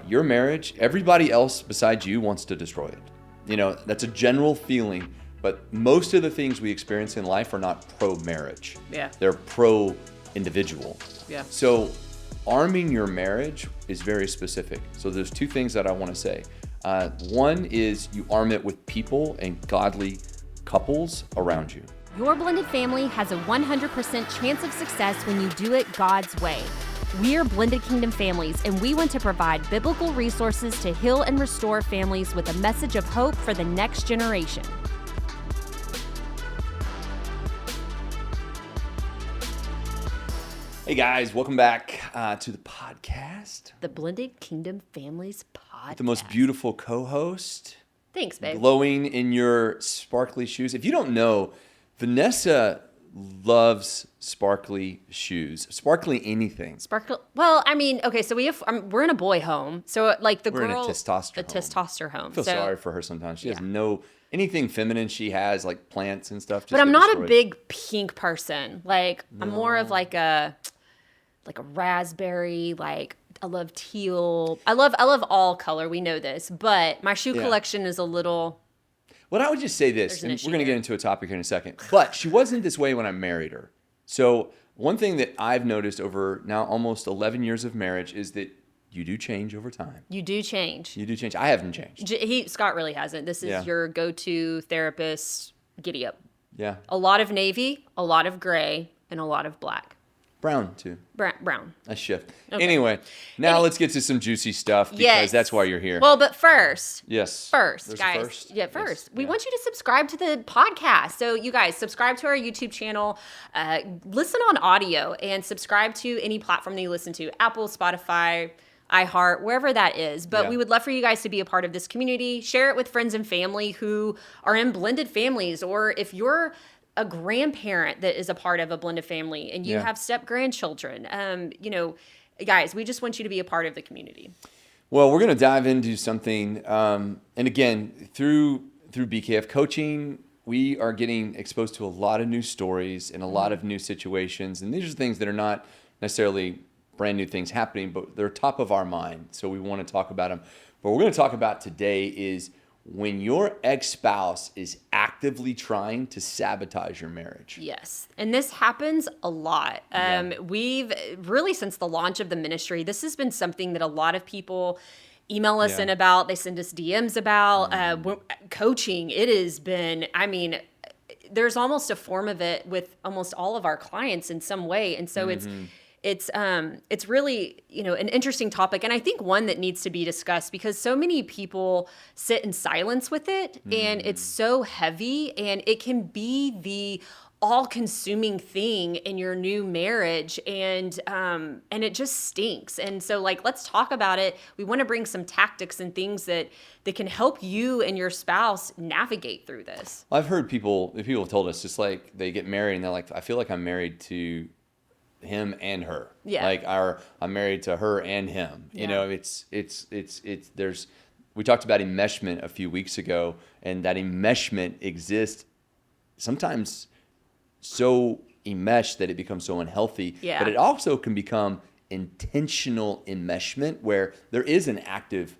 your marriage, everybody else besides you wants to destroy it. That's a general feeling, but most of the things we experience in life are not pro-marriage. Yeah. They're pro-individual. Yeah. So arming your marriage is very specific. So there's two things that I want to say. One is you arm it with people and godly couples around you. Your blended family has a 100% chance of success when you do it God's way. We're Blended Kingdom Families, and we want to provide biblical resources to heal and restore families with a message of hope for the next generation. Hey guys, welcome back to the podcast. The Blended Kingdom Families podcast. With the most beautiful co-host. Thanks, babe. Glowing in your sparkly shoes. If you don't know, Vanessa loves sparkly shoes. Sparkly anything. Well, I mean, okay, so we're in a boy home. So like we're in a testosterone home. I feel sorry for her sometimes. She has anything feminine she has, like plants and stuff. But I'm not a big pink person. Like I'm more of like a raspberry, like I love teal. I love all color. We know this, but my shoe collection is a little. Well, I would just say this, and we're going to get into a topic here in a second, but she wasn't this way when I married her. So one thing that I've noticed over now almost 11 years of marriage is that you do change over time. You do change. I haven't changed. Scott really hasn't. This is your go-to therapist giddy up. Yeah. A lot of navy, a lot of gray, and a lot of black. Brown, too. Brown. A shift. Okay. Anyway, now let's get to some juicy stuff because that's why you're here. Well, but first. Yes. First, guys. First? Yeah, first. Yes. We want you to subscribe to the podcast. So you guys, subscribe to our YouTube channel. Listen on audio and subscribe to any platform that you listen to. Apple, Spotify, iHeart, wherever that is. But we would love for you guys to be a part of this community. Share it with friends and family who are in blended families, or if you're a grandparent that is a part of a blended family and you have step grandchildren, guys, we just want you to be a part of the community. Well, we're going to dive into something. And again, through BKF coaching, we are getting exposed to a lot of new stories and a lot of new situations. And these are things that are not necessarily brand new things happening, but they're top of our mind. So we want to talk about them. But what we're going to talk about today is when your ex-spouse is actively trying to sabotage your marriage. Yes. And this happens a lot. We've really, since the launch of the ministry, this has been something that a lot of people email us in about. They send us DMs about. Coaching, it has been, there's almost a form of it with almost all of our clients in some way. And so it's really, an interesting topic. And I think one that needs to be discussed because so many people sit in silence with it and it's so heavy and it can be the all-consuming thing in your new marriage and it just stinks. And so let's talk about it. We want to bring some tactics and things that can help you and your spouse navigate through this. I've heard people have told us just like they get married and they're like, I feel like I'm married to him and her. Yeah. I'm married to her and him. Yeah. We talked about enmeshment a few weeks ago, and that enmeshment exists sometimes so enmeshed that it becomes so unhealthy. Yeah. But it also can become intentional enmeshment where there is an active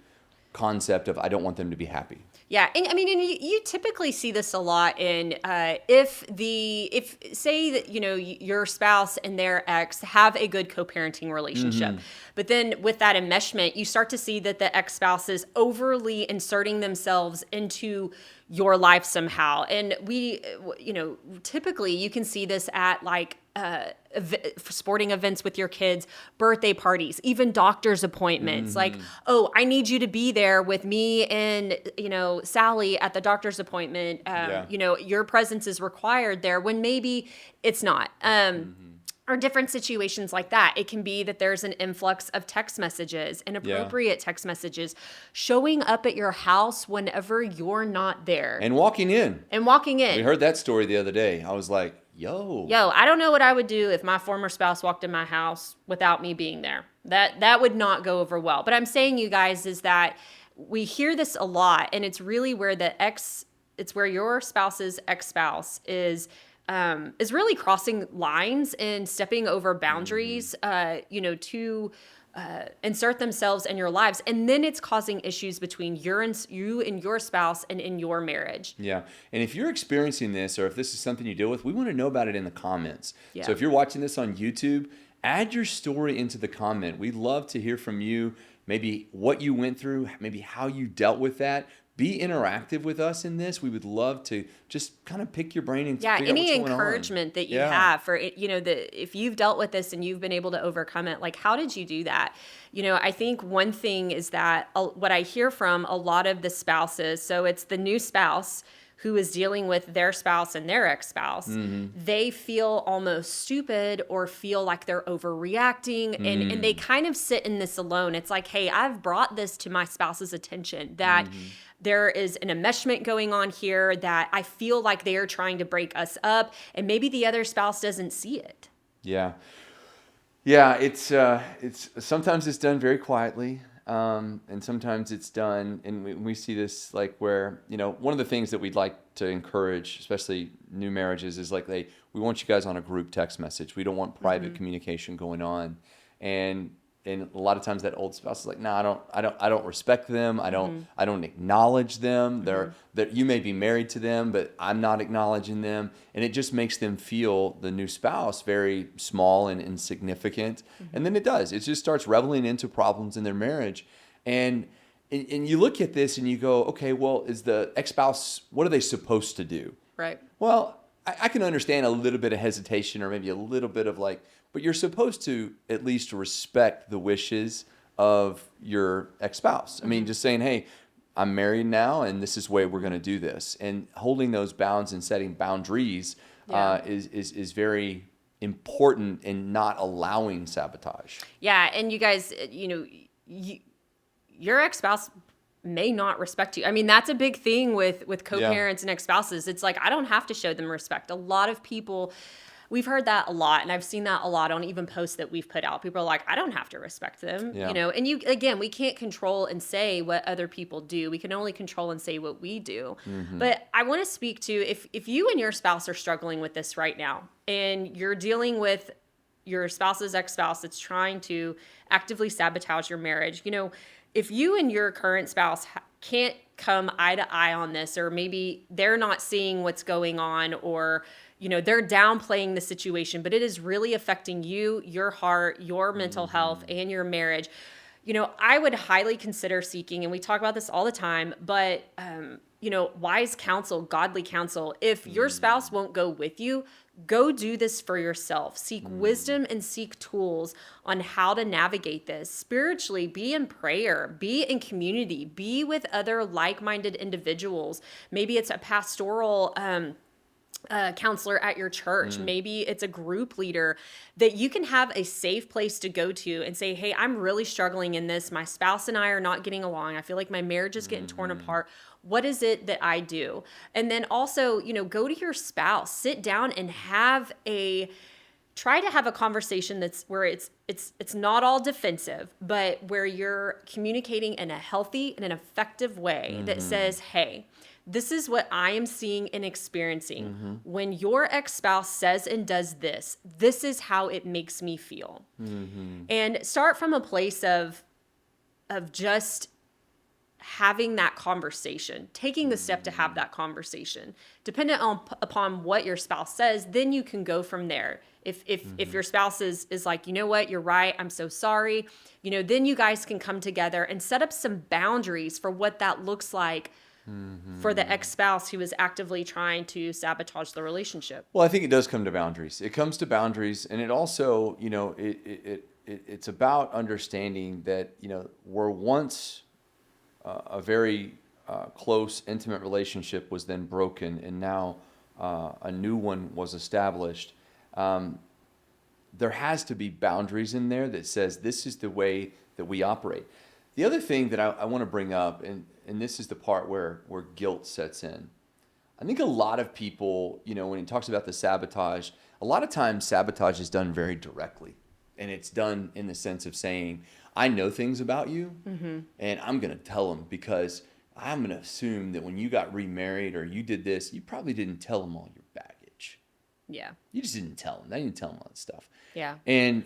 concept of I don't want them to be happy. Yeah, and you typically see this a lot in if say that your spouse and their ex have a good co-parenting relationship, but then with that enmeshment, you start to see that the ex-spouse is overly inserting themselves into your life somehow, and typically you can see this at sporting events with your kids, birthday parties, even doctor's appointments. Like, oh, I need you to be there with me and, Sally at the doctor's appointment. Your presence is required there when maybe it's not. Or different situations like that. It can be that there's an influx of text messages, inappropriate text messages, showing up at your house whenever you're not there. And walking in. We heard that story the other day. I was like, Yo, I don't know what I would do if my former spouse walked in my house without me being there. That would not go over well. But I'm saying, you guys, is that we hear this a lot, and it's really where it's where your spouse's ex-spouse is really crossing lines and stepping over boundaries, to insert themselves in your lives, and then it's causing issues between you and your spouse and in your marriage. Yeah. And if you're experiencing this, or if this is something you deal with, we want to know about it in the comments. Yeah. So if you're watching this on YouTube, add your story into the comment. We'd love to hear from you, maybe what you went through, maybe how you dealt with that. Be interactive with us in this. We would love to just kind of pick your brain and figure out any what's going on. encouragement that you have for it, if you've dealt with this and you've been able to overcome it, like, how did you do that? I think one thing is that what I hear from a lot of the spouses, so it's the new spouse who is dealing with their spouse and their ex-spouse, they feel almost stupid or feel like they're overreacting, and they kind of sit in this alone. It's like, hey, I've brought this to my spouse's attention that there is an enmeshment going on here, that I feel like they are trying to break us up, and maybe the other spouse doesn't see it. Yeah. It's sometimes it's done very quietly. And sometimes it's done, and we see this like where, one of the things that we'd like to encourage, especially new marriages, is like, we want you guys on a group text message. We don't want private communication going on. And a lot of times that old spouse is like, no, I don't respect them. I don't acknowledge them. That you may be married to them, but I'm not acknowledging them. And it just makes them feel, the new spouse, very small and insignificant. And then it just starts reveling into problems in their marriage. And you look at this and you go, okay, well, is the ex-spouse, what are they supposed to do? Right. Well, I can understand a little bit of hesitation, or maybe a little bit of like, but you're supposed to at least respect the wishes of your ex-spouse. I mean, just saying, hey, I'm married now, and this is the way we're going to do this. And holding those bounds and setting boundaries is very important in not allowing sabotage. Yeah, and you guys, your ex-spouse may not respect you. I mean, that's a big thing with co-parents and ex-spouses. It's like, I don't have to show them respect. A lot of people, we've heard that a lot, and I've seen that a lot on even posts that we've put out. People are like, I don't have to respect them, and again, we can't control and say what other people do. We can only control and say what we do. But I want to speak to, if you and your spouse are struggling with this right now, and you're dealing with your spouse's ex-spouse that's trying to actively sabotage your marriage, if you and your current spouse can't come eye to eye on this, or maybe they're not seeing what's going on, or they're downplaying the situation, but it is really affecting you, your heart, your mental health, and your marriage, I would highly consider seeking, and we talk about this all the time, but wise counsel, godly counsel. If your spouse won't go with you, go do this for yourself. Seek wisdom and seek tools on how to navigate this spiritually. Be in prayer, be in community, be with other like-minded individuals. Maybe it's a pastoral counselor at your church. Maybe it's a group leader that you can have a safe place to go to and say, hey, I'm really struggling in this. My spouse and I are not getting along. I feel like my marriage is getting torn apart. What is it that I do? And then also, go to your spouse, sit down and try to have a conversation that's where it's not all defensive, but where you're communicating in a healthy and an effective way that says, hey, this is what I am seeing and experiencing. When your ex-spouse says and does this, this is how it makes me feel. And start from a place of just having that conversation, taking the step to have that conversation. Dependent upon what your spouse says, then you can go from there. If your spouse is like, you know what, you're right, I'm so sorry, then you guys can come together and set up some boundaries for what that looks like for the ex-spouse who is actively trying to sabotage the relationship. Well, I think it does come to boundaries. It comes to boundaries, and it also, it's about understanding that, we're once a very close, intimate relationship was then broken, and now a new one was established. There has to be boundaries in there that says this is the way that we operate. The other thing that I want to bring up, and this is the part where guilt sets in. I think a lot of people, when he talks about the sabotage, a lot of times sabotage is done very directly. And it's done in the sense of saying, I know things about you, and I'm going to tell them, because I'm going to assume that when you got remarried or you did this, you probably didn't tell them all your baggage. Yeah. You just didn't tell them. I didn't tell them all that stuff. Yeah. And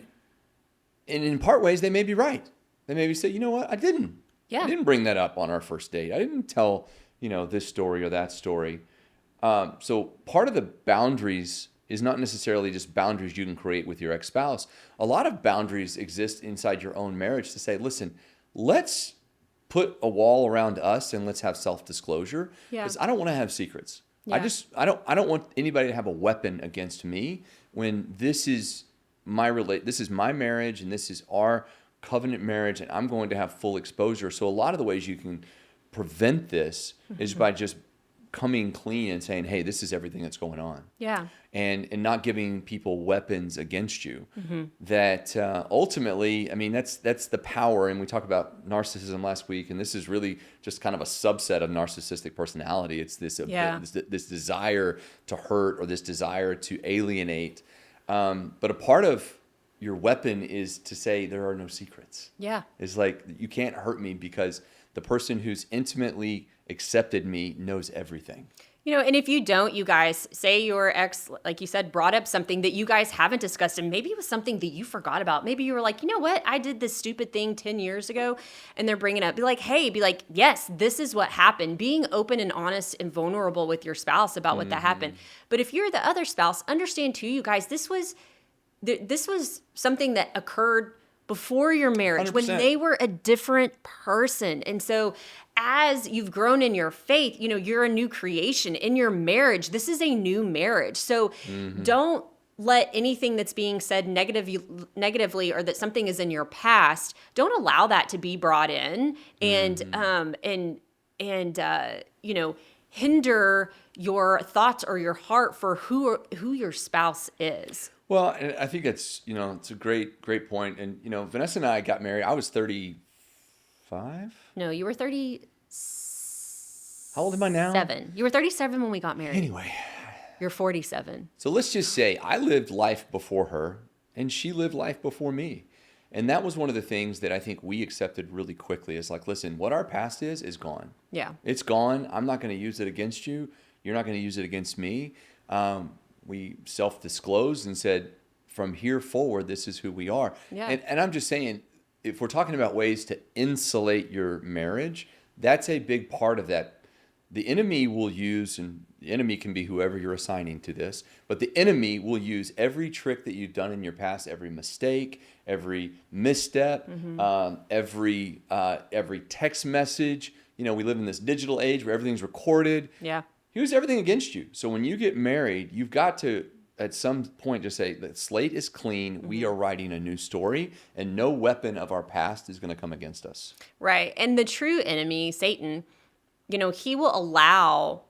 And in part ways, they may be right. They maybe say, you know what, I didn't. Yeah. I didn't bring that up on our first date. I didn't tell, this story or that story. So part of the boundaries is not necessarily just boundaries you can create with your ex-spouse. A lot of boundaries exist inside your own marriage to say, listen, let's put a wall around us and let's have self-disclosure. Yeah. Because I don't want to have secrets. Yeah. I don't want anybody to have a weapon against me when this is this is my marriage and this is our covenant marriage, and I'm going to have full exposure. So a lot of the ways you can prevent this is by just coming clean and saying, hey, this is everything that's going on. Yeah. And not giving people weapons against you. That ultimately, I mean, that's the power. And we talked about narcissism last week, and this is really just kind of a subset of narcissistic personality. It's this this desire to hurt or this desire to alienate. But a part of your weapon is to say there are no secrets. Yeah. It's like, you can't hurt me because the person who's intimately accepted me knows everything. And if you don't, you guys, say your ex, like you said, brought up something that you guys haven't discussed, and maybe it was something that you forgot about. Maybe you were like, you know what, I did this stupid thing 10 years ago, and they're bringing it up. Be like, hey, yes, this is what happened. Being open and honest and vulnerable with your spouse about what that happened. But if you're the other spouse, understand too, you guys, this was something that occurred before your marriage 100%. when they were a different person. And so as you've grown in your faith, you're a new creation in your marriage. This is a new marriage. So don't let anything that's being said negatively or that something is in your past, don't allow that to be brought in and hinder your thoughts or your heart for who your spouse is. Well, and I think it's a great point. And, Vanessa and I got married. I was 35. No, you were 37. How old am I now? You were 37 when we got married. Anyway. You're 47. So let's just say I lived life before her and she lived life before me. And that was one of the things that I think we accepted really quickly. Is like, listen, what our past is gone. Yeah. It's gone. I'm not going to use it against you. You're not going to use it against me. We self-disclosed and said, from here forward, this is who we are. Yeah. And I'm just saying, if we're talking about ways to insulate your marriage, that's a big part of that. The enemy will use, and the enemy can be whoever you're assigning to this, but the enemy will use every trick that you've done in your past, every mistake, every misstep, every text message. We live in this digital age where everything's recorded. Yeah. He used everything against you. So when you get married, you've got to, at some point, just say, the slate is clean. We are writing a new story, and no weapon of our past is going to come against us. Right. And the true enemy, Satan, he will allow,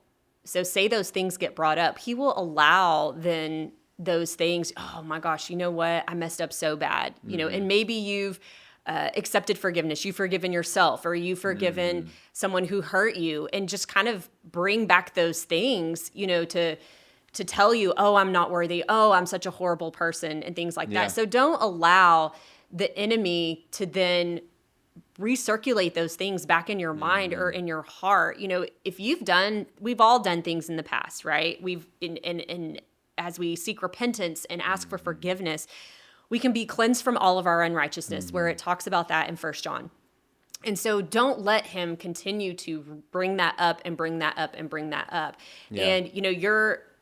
so say those things get brought up, he will allow then those things, oh my gosh, you know what? I messed up so bad, and maybe you've accepted forgiveness. You've forgiven yourself, or you've forgiven someone who hurt you, and just kind of bring back those things, to tell you, oh, I'm not worthy. Oh, I'm such a horrible person, and things like that. So don't allow the enemy to then recirculate those things back in your mind or in your heart. If we've all done things in the past, right? And as we seek repentance and ask for forgiveness, we can be cleansed from all of our unrighteousness, where it talks about that in 1 John. And so don't let him continue to bring that up and bring that up and bring that up. Yeah. And,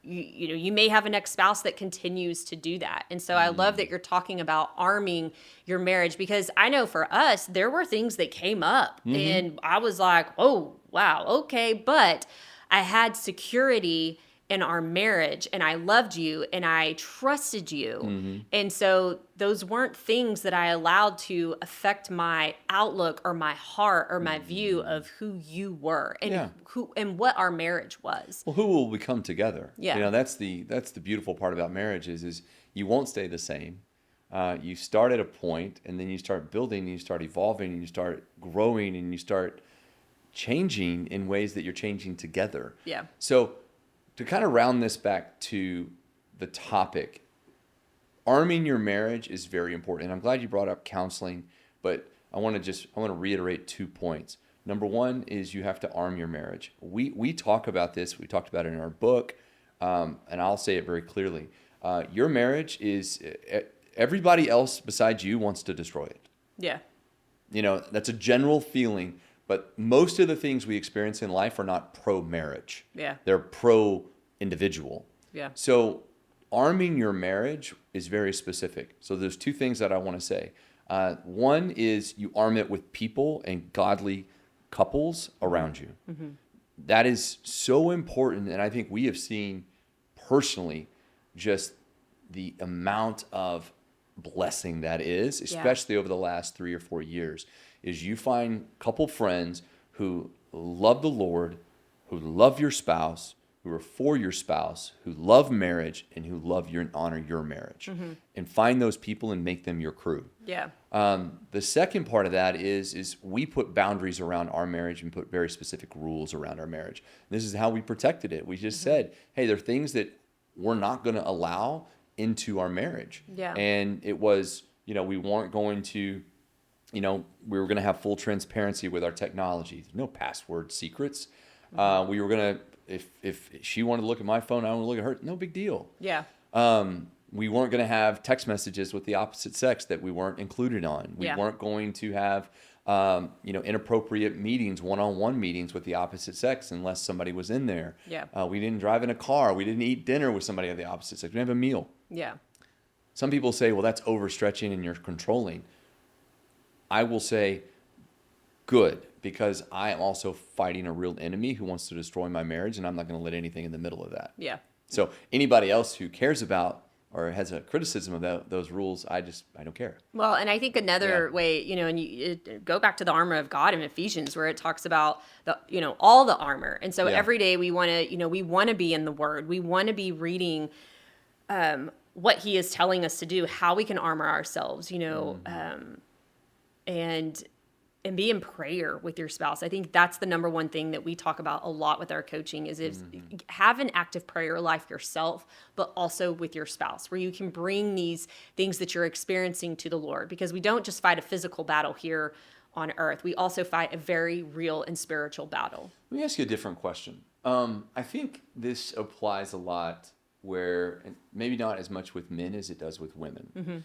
you may have an ex-spouse that continues to do that. And so I love that you're talking about arming your marriage, because I know for us, there were things that came up and I was like, oh, wow, okay. But I had security in our marriage, and I loved you and I trusted you. And so those weren't things that I allowed to affect my outlook or my heart or my view of who you were and who and what our marriage was. Well, who will we come together? Yeah. That's the beautiful part about marriage is you won't stay the same. You start at a point, and then you start building, and you start evolving, and you start growing, and you start changing in ways that you're changing together. Yeah. So to kind of round this back to the topic, arming your marriage is very important. And I'm glad you brought up counseling, but I want to reiterate 2 points. Number one is you have to arm your marriage. We talk about this. We talked about it in our book, and I'll say it very clearly. Your marriage is, everybody else besides you wants to destroy it. Yeah. That's a general feeling, but most of the things we experience in life are not pro-marriage. Yeah. They're pro-individual. Yeah. So arming your marriage is very specific. So there's two things that I want to say. One is you arm it with people and godly couples around you. Mm-hmm. That is so important, and I think we have seen personally just the amount of blessing that is, especially over the last 3 or 4 years, is you find couple friends who love the Lord, who love your spouse, who are for your spouse, who love marriage, and who love and honor your marriage. Mm-hmm. And find those people and make them your crew. Yeah. The second part of that is we put boundaries around our marriage and put very specific rules around our marriage. And this is how we protected it. We just said, hey, there are things that we're not going to allow into our marriage. Yeah. And it was, we weren't going to, we were going to have full transparency with our technology. No password secrets. Mm-hmm. We were going to, if she wanted to look at my phone, I want to look at her, no big deal. Yeah. We weren't going to have text messages with the opposite sex that we weren't included on. We weren't going to have, inappropriate meetings, one-on-one meetings with the opposite sex unless somebody was in there. Yeah. We didn't drive in a car. We didn't eat dinner with somebody of the opposite sex. We didn't have a meal. Yeah. Some people say, well, that's overstretching and you're controlling. I will say, good, because I am also fighting a real enemy who wants to destroy my marriage, and I'm not going to let anything in the middle of that. Yeah. So anybody else who cares about or has a criticism about those rules, I don't care. Well, and I think another way, and you go back to the armor of God in Ephesians, where it talks about all the armor. And so every day we want to be in the Word. We want to be reading what He is telling us to do, how we can armor ourselves, and be in prayer with your spouse. I think that's the number one thing that we talk about a lot with our coaching is have an active prayer life yourself, but also with your spouse, where you can bring these things that you're experiencing to the Lord, because we don't just fight a physical battle here on earth. We also fight a very real and spiritual battle. Let me ask you a different question. I think this applies a lot where, and maybe not as much with men as it does with women. Mm-hmm.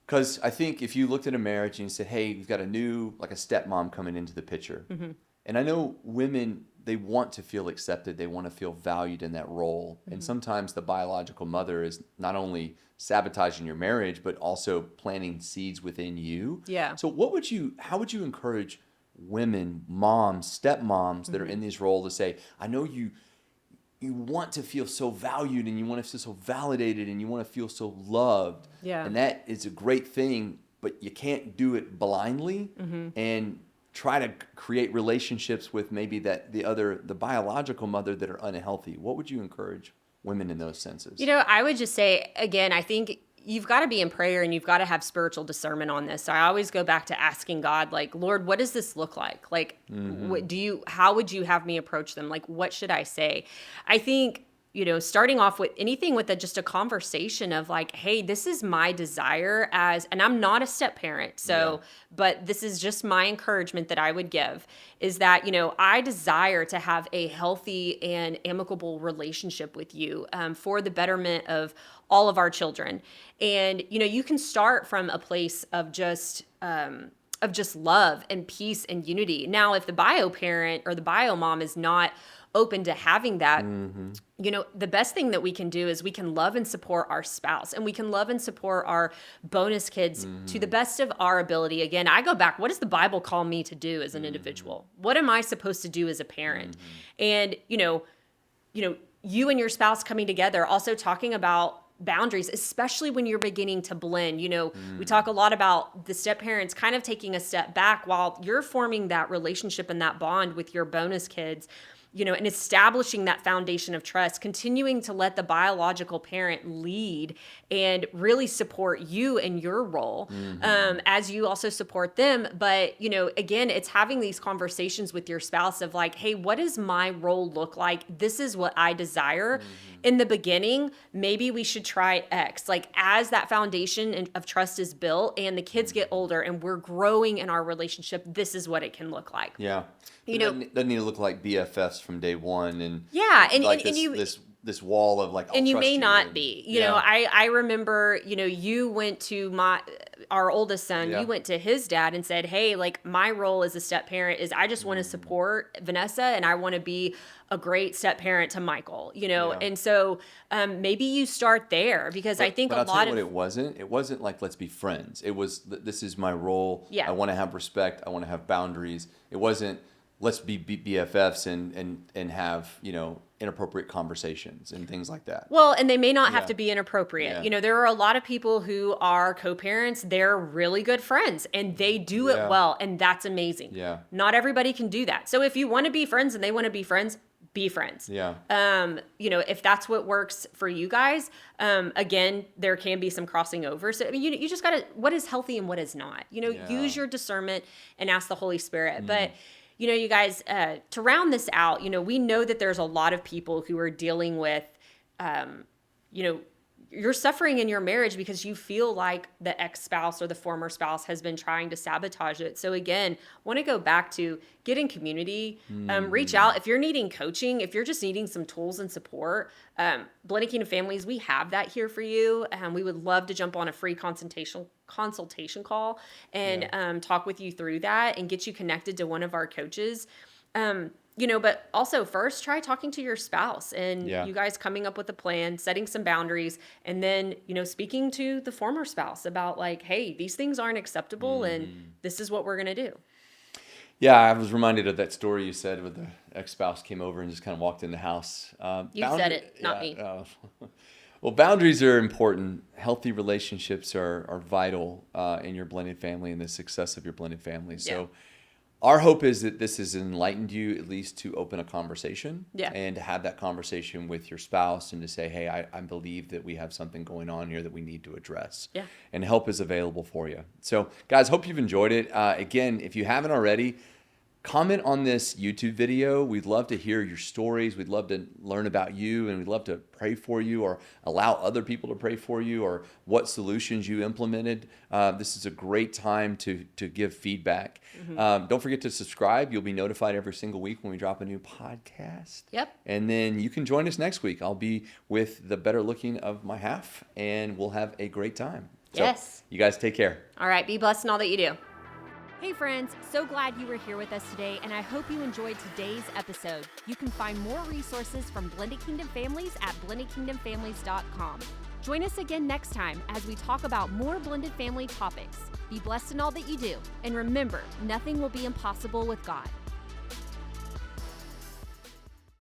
Because I think if you looked at a marriage and you said, hey, you've got a stepmom coming into the picture. Mm-hmm. And I know women, they want to feel accepted. They want to feel valued in that role. Mm-hmm. And sometimes the biological mother is not only sabotaging your marriage, but also planting seeds within you. Yeah. So how would you encourage women, moms, stepmoms that are in this role to say, I know you want to feel so valued and you want to feel so validated and you want to feel so loved. Yeah. And that is a great thing, but you can't do it blindly and try to create relationships with maybe the biological mother that are unhealthy. What would you encourage women in those senses? I would just say, again, I think you've got to be in prayer and you've got to have spiritual discernment on this. So I always go back to asking God, like, Lord, what does this look like? Like, how would you have me approach them? Like, what should I say? I think, starting off with anything with just a conversation of like, hey, this is my desire and I'm not a step parent. So, but this is just my encouragement that I would give is that, I desire to have a healthy and amicable relationship with you for the betterment of all of our children. And, you can start from a place of just love and peace and unity. Now, if the bio parent or the bio mom is not open to having that, the best thing that we can do is we can love and support our spouse, and we can love and support our bonus kids to the best of our ability. Again, I go back, what does the Bible call me to do as an individual? What am I supposed to do as a parent? And, you and your spouse coming together, also talking about boundaries, especially when you're beginning to blend. We talk a lot about the step parents kind of taking a step back while you're forming that relationship and that bond with your bonus kids, and establishing that foundation of trust, continuing to let the biological parent lead and really support you in your role as you also support them. But, again, it's having these conversations with your spouse of like, hey, what does my role look like? This is what I desire. In the beginning, maybe we should try X. Like as that foundation of trust is built and the kids get older and we're growing in our relationship, this is what it can look like. Yeah. Doesn't need to look like BFFs from day one. And yeah, and like and you this this wall of like, and you may not and, be, you know, I remember, you know, you went to our oldest son, you went to his dad and said, hey, like my role as a step parent is I just want to support Vanessa and I want to be a great step parent to Michael, you know? And so maybe you start there because I think I'll tell you what it wasn't like, let's be friends. It was, this is my role. Yeah. I want to have respect. I want to have boundaries. It wasn't, let's be BFFs and have, you know, inappropriate conversations and things like that. Well, and they may not have to be inappropriate. Yeah. You know, there are a lot of people who are co-parents. They're really good friends and they do it well. And that's amazing. Yeah. Not everybody can do that. So if you want to be friends and they want to be friends, be friends. Yeah. You know, if that's what works for you guys, again, there can be some crossing over. So I mean, you just got to, what is healthy and what is not, you know, use your discernment and ask the Holy Spirit. But you know, you guys, to round this out, you know, we know that there's a lot of people who are dealing with, you know, you're suffering in your marriage because you feel like the ex-spouse or the former spouse has been trying to sabotage it. So again, want to go back to get in community, reach out. If you're needing coaching, if you're just needing some tools and support, Blended Kingdom Families, we have that here for you. We would love to jump on a free consultation call and talk with you through that and get you connected to one of our coaches. You know, but also first try talking to your spouse and you guys coming up with a plan, setting some boundaries, and then, you know, speaking to the former spouse about like, hey, these things aren't acceptable and this is what we're going to do. Yeah, I was reminded of that story you said with the ex-spouse came over and just kind of walked in the house. You said it, not me. Well, boundaries are important. Healthy relationships are vital in your blended family and the success of your blended family. So our hope is that this has enlightened you at least to open a conversation and to have that conversation with your spouse and to say, hey, I believe that we have something going on here that we need to address. Yeah. And help is available for you. So guys, hope you've enjoyed it. Again, if you haven't already, comment on this YouTube video. We'd love to hear your stories. We'd love to learn about you, and we'd love to pray for you or allow other people to pray for you or what solutions you implemented. This is a great time to give feedback. Don't forget to subscribe. You'll be notified every single week when we drop a new podcast. Yep. And then you can join us next week. I'll be with the better looking of my half, and we'll have a great time. So, you guys take care. All right. Be blessed in all that you do. Hey friends, so glad you were here with us today, and I hope you enjoyed today's episode. You can find more resources from Blended Kingdom Families at blendedkingdomfamilies.com. Join us again next time as we talk about more blended family topics. Be blessed in all that you do, and remember, nothing will be impossible with God.